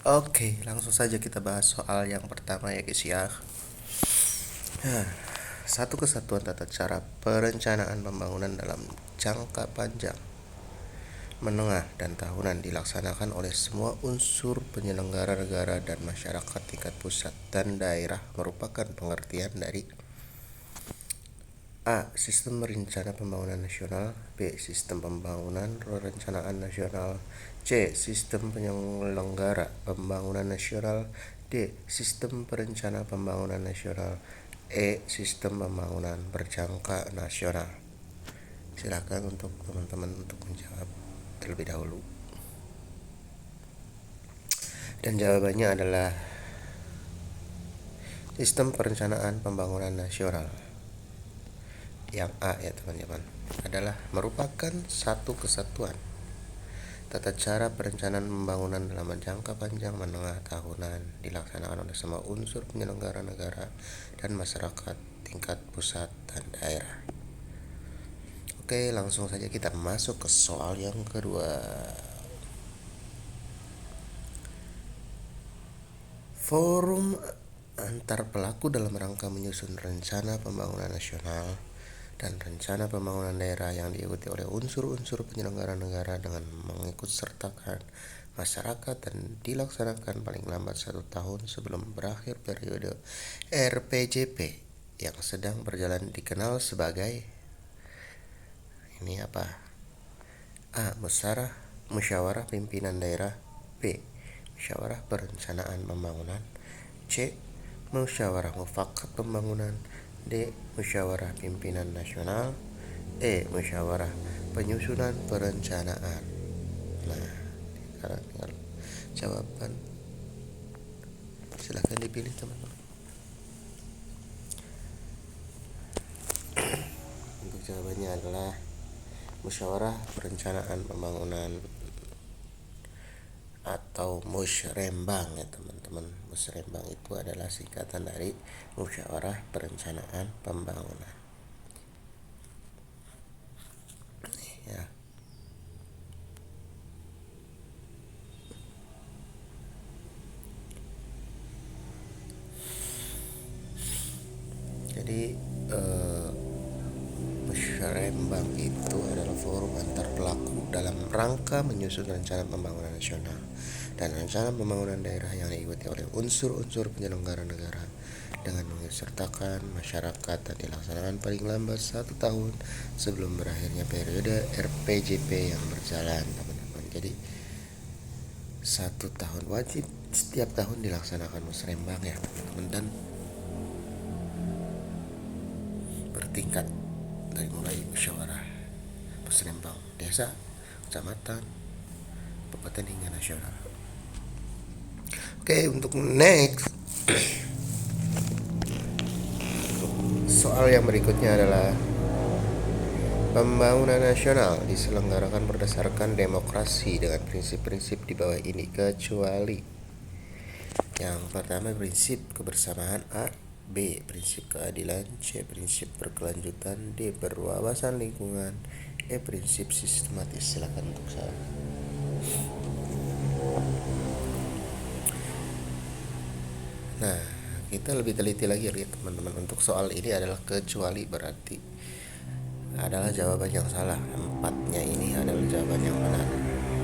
Oke, langsung saja kita bahas soal yang pertama ya guys ya. Satu kesatuan tata cara perencanaan pembangunan dalam jangka panjang, menengah, dan tahunan dilaksanakan oleh semua unsur penyelenggara negara dan masyarakat tingkat pusat dan daerah merupakan pengertian dari A. Sistem Rencana Pembangunan Nasional. B. Sistem Pembangunan Perencanaan Nasional. C. Sistem Penyelenggara Pembangunan Nasional. D. Sistem Perencana Pembangunan Nasional. E. Sistem Pembangunan Berjangka Nasional. Silakan untuk teman-teman untuk menjawab terlebih dahulu. Dan jawabannya adalah Sistem Perencanaan Pembangunan Nasional. Yang A ya teman-teman, adalah merupakan satu kesatuan tata cara perencanaan pembangunan dalam jangka panjang, menengah, tahunan dilaksanakan oleh semua unsur penyelenggara negara dan masyarakat tingkat pusat dan daerah. Oke, langsung saja kita masuk ke soal yang kedua. Forum antar pelaku dalam rangka menyusun rencana pembangunan nasional dan rencana pembangunan daerah yang diikuti oleh unsur-unsur penyelenggara negara dengan mengikutsertakan masyarakat dan dilaksanakan paling lambat 1 tahun sebelum berakhir periode RPJP yang sedang berjalan dikenal sebagai ini apa? A. Musyawarah Pimpinan Daerah. B. Musyawarah Perencanaan Pembangunan. C. Musyawarah Mufakat Pembangunan. D. Musyawarah Pimpinan Nasional. E. Musyawarah Penyusunan Perencanaan. Nah, sekarang tinggal jawaban. Silahkan dipilih teman-teman. Untuk jawabannya adalah Musyawarah Perencanaan Pembangunan atau musrembang ya teman-teman. Musrembang itu adalah singkatan dari Musyawarah Perencanaan Pembangunan. Ya. Jadi musrembang itu adalah forum antar pelaku dalam rangka menyusun rencana pembangunan nasional dan rencana pembangunan daerah yang diikuti oleh unsur-unsur penyelenggara negara dengan mengikutsertakan masyarakat dan dilaksanakan paling lambat 1 tahun sebelum berakhirnya periode RPJP yang berjalan teman-teman. Jadi 1 tahun wajib setiap tahun dilaksanakan musrembang ya teman-teman, dan bertingkat dari mulai musyawarah musrembang desa, kecamatan, kabupaten hingga nasional. Oke, untuk next soal yang berikutnya adalah pembangunan nasional diselenggarakan berdasarkan demokrasi dengan prinsip-prinsip di bawah ini kecuali yang pertama prinsip kebersamaan. A. B. Prinsip keadilan. C. Prinsip berkelanjutan. D. Berwawasan lingkungan. E. Prinsip sistematis. Silakan untuk saya. Nah, kita lebih teliti lagi lihat teman-teman. Untuk soal ini adalah kecuali, berarti adalah jawaban yang salah. Empatnya ini adalah jawaban yang benar.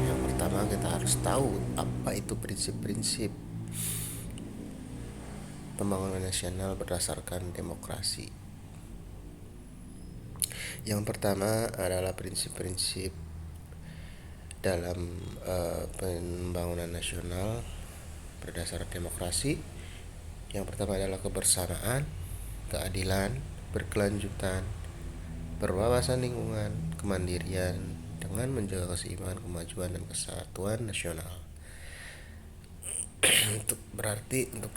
Yang pertama kita harus tahu apa itu prinsip-prinsip pembangunan nasional berdasarkan demokrasi. Yang pertama adalah prinsip-prinsip dalam pembangunan nasional berdasarkan demokrasi. Yang pertama adalah kebersamaan, keadilan, berkelanjutan, berwawasan lingkungan, kemandirian dengan menjaga keseimbangan, kemajuan, dan kesatuan nasional. Untuk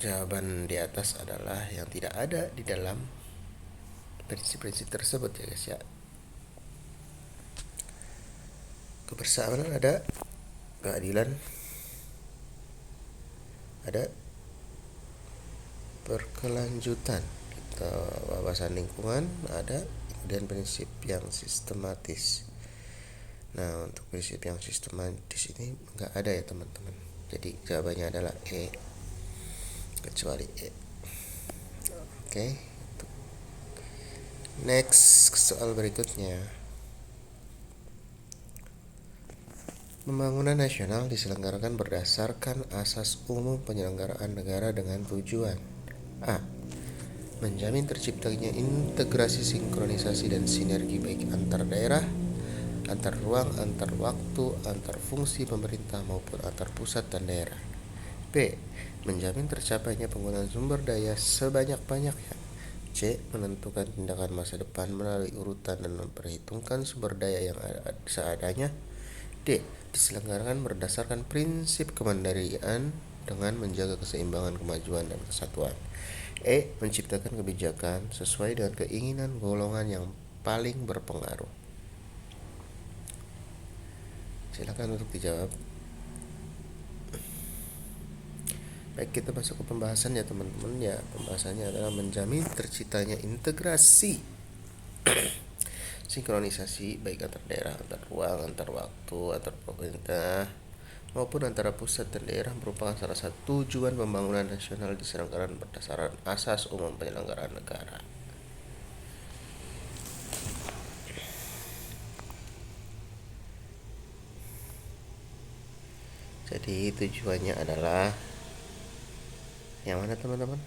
jawaban di atas adalah yang tidak ada di dalam prinsip-prinsip tersebut ya guys ya. Kebersamaan ada, keadilan ada, berkelanjutan kita wawasan lingkungan ada, kemudian prinsip yang sistematis. Nah, untuk prinsip yang sistematis ini nggak ada ya teman-teman. Jadi jawabannya adalah E, kecuali E. Oke. Next, soal berikutnya. Pembangunan nasional diselenggarakan berdasarkan asas umum penyelenggaraan negara dengan tujuan A. Menjamin terciptanya integrasi, sinkronisasi, dan sinergi baik antar daerah, antar ruang, antar waktu, antar fungsi pemerintah maupun antar pusat dan daerah. B. Menjamin tercapainya penggunaan sumber daya sebanyak-banyaknya. C. Menentukan tindakan masa depan melalui urutan dan memperhitungkan sumber daya yang ada seadanya. D. Diselenggarakan berdasarkan prinsip kemandirian dengan menjaga keseimbangan, kemajuan, dan kesatuan. E. Menciptakan kebijakan sesuai dengan keinginan golongan yang paling berpengaruh. Silakan untuk dijawab. Baik, kita masuk ke pembahasan ya teman-teman. Ya, pembahasannya adalah menjamin terciptanya integrasi sinkronisasi baik antar daerah, antar ruang, antar waktu, antar pemerintah maupun antara pusat dan daerah merupakan salah satu tujuan pembangunan nasional diselenggarakan berdasarkan asas umum penyelenggaraan negara. Jadi tujuannya adalah yang mana teman-teman?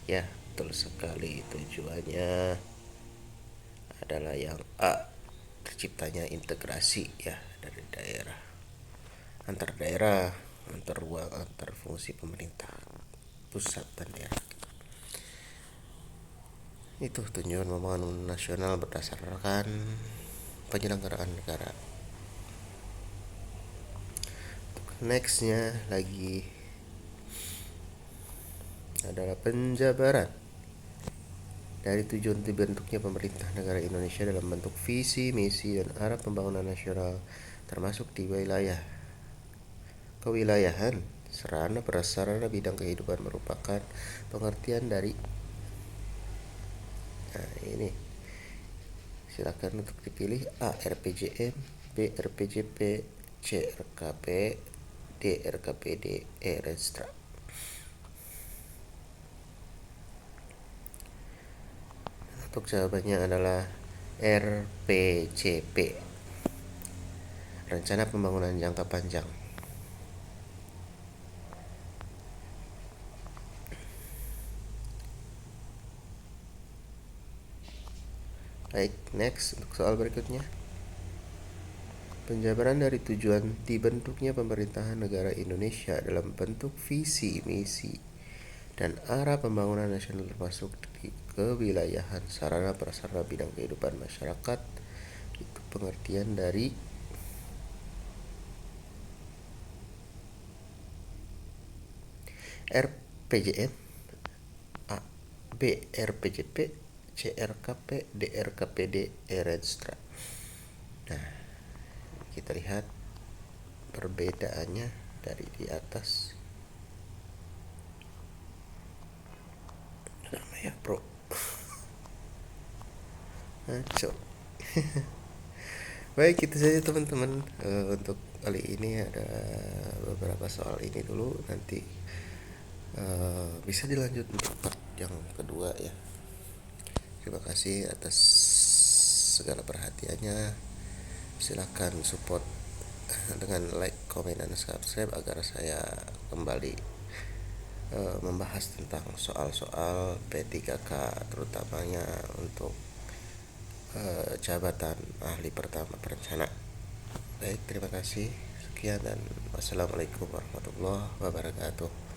Ya, betul sekali, tujuannya adalah yang A, terciptanya integrasi ya dari daerah, antar ruang, antar fungsi pemerintah pusat dan daerah. Itu tujuan pembangunan nasional berdasarkan penyelenggaraan negara. Nextnya lagi adalah penjabaran dari tujuan dibentuknya pemerintah negara Indonesia dalam bentuk visi, misi, dan arah pembangunan nasional termasuk di wilayah kewilayahan, sarana prasarana bidang kehidupan merupakan pengertian dari ini. Silakan untuk dipilih A. RPJM, B. RPJP, C. RKP, D. RKPD, E. Renstra. Untuk jawabannya adalah RPJP, Rencana Pembangunan Jangka Panjang. Baik, next untuk soal berikutnya. Penjabaran dari tujuan dibentuknya pemerintahan negara Indonesia dalam bentuk visi, misi, dan arah pembangunan nasional termasuk di kewilayahan, sarana prasarana bidang kehidupan masyarakat. Itu pengertian dari RPJM, A. B. RPJP, C. RKP, D. RKPD, E. Renstra. Nah, kita lihat perbedaannya dari di atas. Lama ya bro, ngaco. Baik, itu saja teman-teman. Untuk kali ini ada beberapa soal ini dulu, nanti bisa dilanjut untuk part yang kedua ya. Terima kasih atas segala perhatiannya. Silakan support dengan like, komen, dan subscribe agar saya kembali membahas tentang soal-soal P3K, terutamanya untuk jabatan ahli pertama perencana. Baik, terima kasih. Sekian dan wassalamualaikum warahmatullahi wabarakatuh.